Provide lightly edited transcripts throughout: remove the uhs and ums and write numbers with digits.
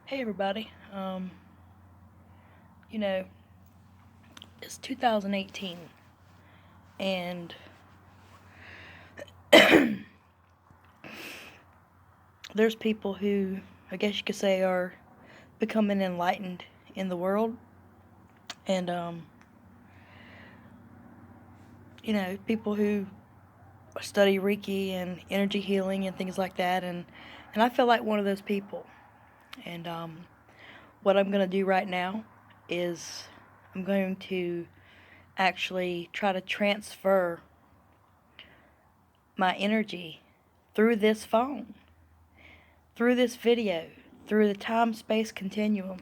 Hey everybody. You know, it's 2018 and there's people who I guess you could say are becoming enlightened in the world and people who study Reiki and energy healing and things like that and I feel like one of those people. And what I'm going to do right now is I'm going to actually try to transfer my energy through this phone, through this video, through the time-space continuum,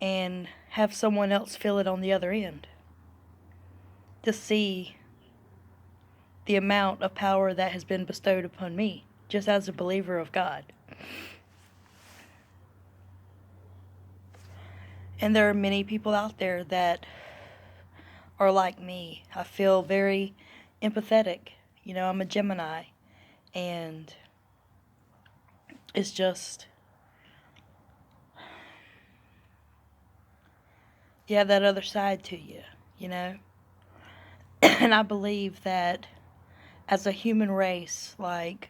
and have someone else feel it on the other end to see the amount of power that has been bestowed upon me, just as a believer of God. And there are many people out there that are like me. I feel very empathetic. I'm a Gemini, and it's just, you have that other side to you, you know? And I believe that as a human race, like,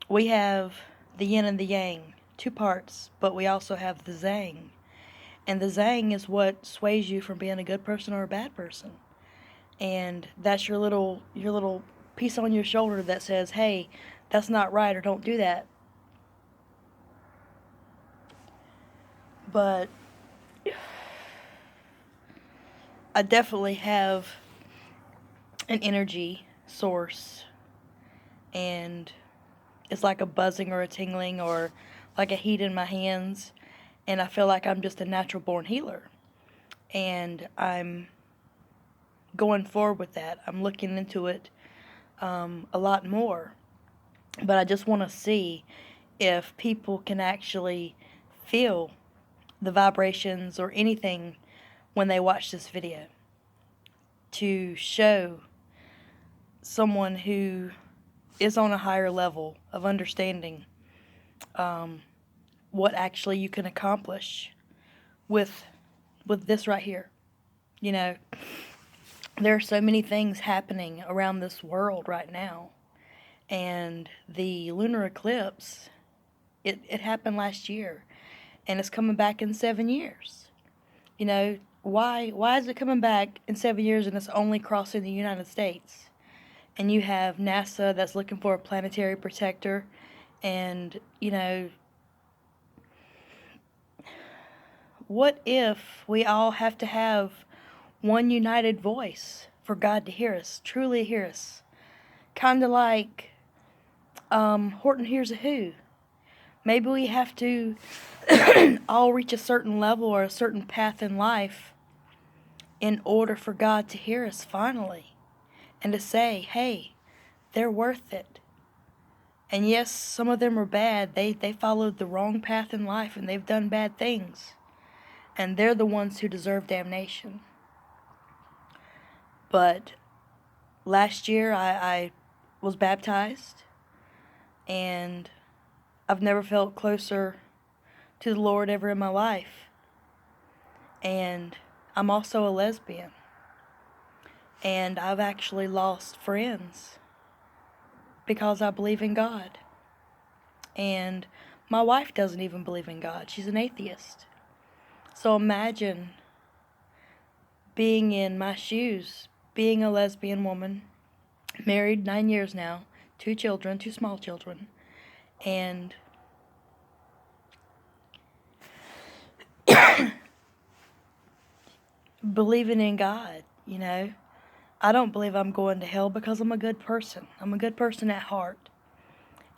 we have the yin and the yang, two parts, but we also have the zang. And the zang is what sways you from being a good person or a bad person. And that's your little piece on your shoulder that says, hey, that's not right, or don't do that. But I definitely have an energy source, and it's like a buzzing or a tingling or like a heat in my hands, and I feel like I'm just a natural born healer. And I'm going forward with that. I'm looking into it a lot more. But I just want to see if people can actually feel the vibrations or anything when they watch this video, to show someone who is on a higher level of understanding what actually you can accomplish with this right here. You know, there are so many things happening around this world right now. And the lunar eclipse, it happened last year, and it's coming back in 7 years. Why is it coming back in 7 years and it's only crossing the United States? And you have NASA that's looking for a planetary protector, and what if we all have to have one united voice for God to hear us, truly hear us? Kind of like Horton Hears a Who. Maybe we have to all reach a certain level or a certain path in life in order for God to hear us finally, and to say, hey, they're worth it. And yes, some of them are bad. They followed the wrong path in life, and they've done bad things. And they're the ones who deserve damnation. But last year I was baptized, and I've never felt closer to the Lord ever in my life. And I'm also a lesbian. And I've actually lost friends because I believe in God. And my wife doesn't even believe in God. She's an atheist. So imagine being in my shoes, being a lesbian woman, married 9 years now, 2 children, 2 small children, and believing in God. I don't believe I'm going to hell because I'm a good person. I'm a good person at heart.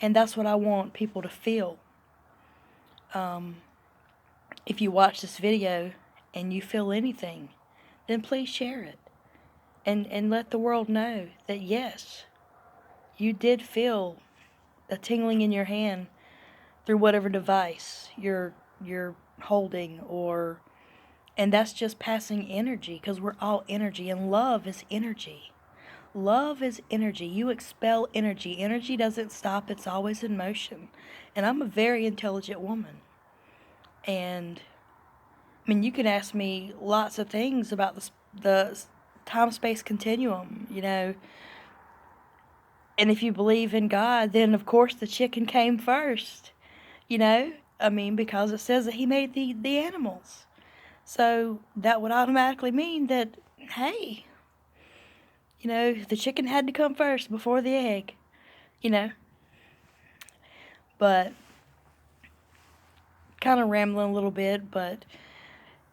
And that's what I want people to feel. If you watch this video and you feel anything, then please share it. And let the world know that yes, you did feel a tingling in your hand through whatever device you're holding, and that's just passing energy, because we're all energy, and love is energy. love is energy. You expel energy. Energy doesn't stop, it's always in motion. And I'm a very intelligent woman. And, I mean, you can ask me lots of things about the time-space continuum, you know. And if you believe in God, then, of course, the chicken came first, you know. I mean, because it says that he made the animals. So that would automatically mean that, hey, you know, the chicken had to come first before the egg, you know. But kind of rambling a little bit, but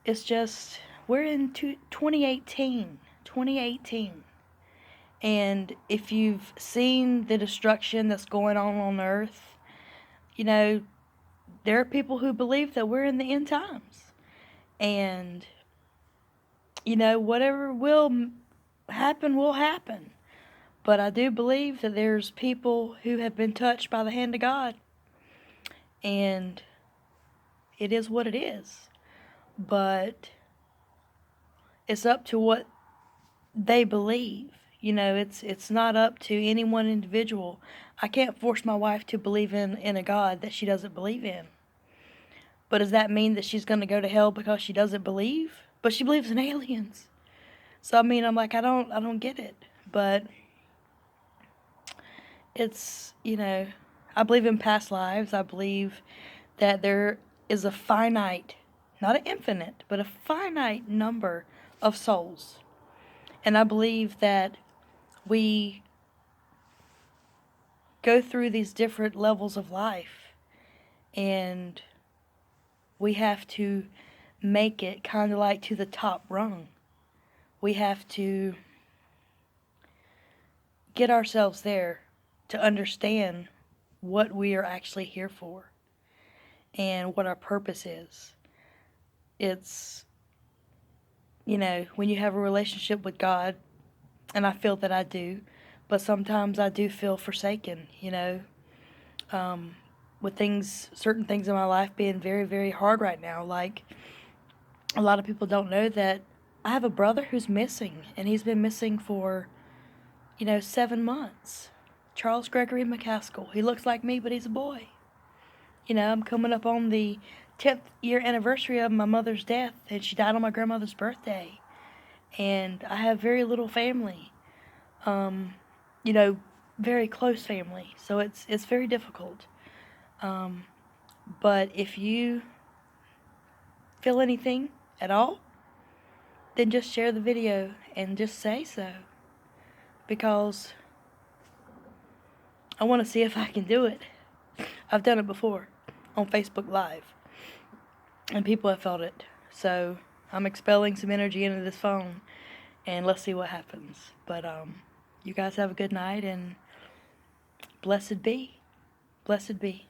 it's just, we're in 2018. And if you've seen the destruction that's going on Earth, you know, there are people who believe that we're in the end times. And, you know, whatever will happen will happen. But I do believe that there's people who have been touched by the hand of God. And it is what it is. But it's up to what they believe. You know, it's not up to any one individual. I can't force my wife to believe in a God that she doesn't believe in. But does that mean that she's going to go to hell because she doesn't believe? But she believes in aliens. So I mean, I'm like, I don't get it. But it's, you know, I believe in past lives. I believe that there is a finite, not an infinite, but a finite number of souls. And I believe that we go through these different levels of life, and we have to make it kind of like to the top rung. We have to get ourselves there to understand what we are actually here for and what our purpose is. It's, you know, when you have a relationship with God, and I feel that I do, but sometimes I do feel forsaken, you know, with certain things in my life being very, very hard right now. Like, a lot of people don't know that I have a brother who's missing, and he's been missing for, you know, 7 months. Charles Gregory McCaskill. He looks like me, but he's a boy. You know, I'm coming up on the 10th year anniversary of my mother's death, and she died on my grandmother's birthday. And I have very little family. You know, very close family. So it's very difficult. But if you feel anything at all, then just share the video and just say so. Because I want to see if I can do it. I've done it before on Facebook Live, and people have felt it. So I'm expelling some energy into this phone, and let's see what happens. But you guys have a good night, and blessed be. Blessed be.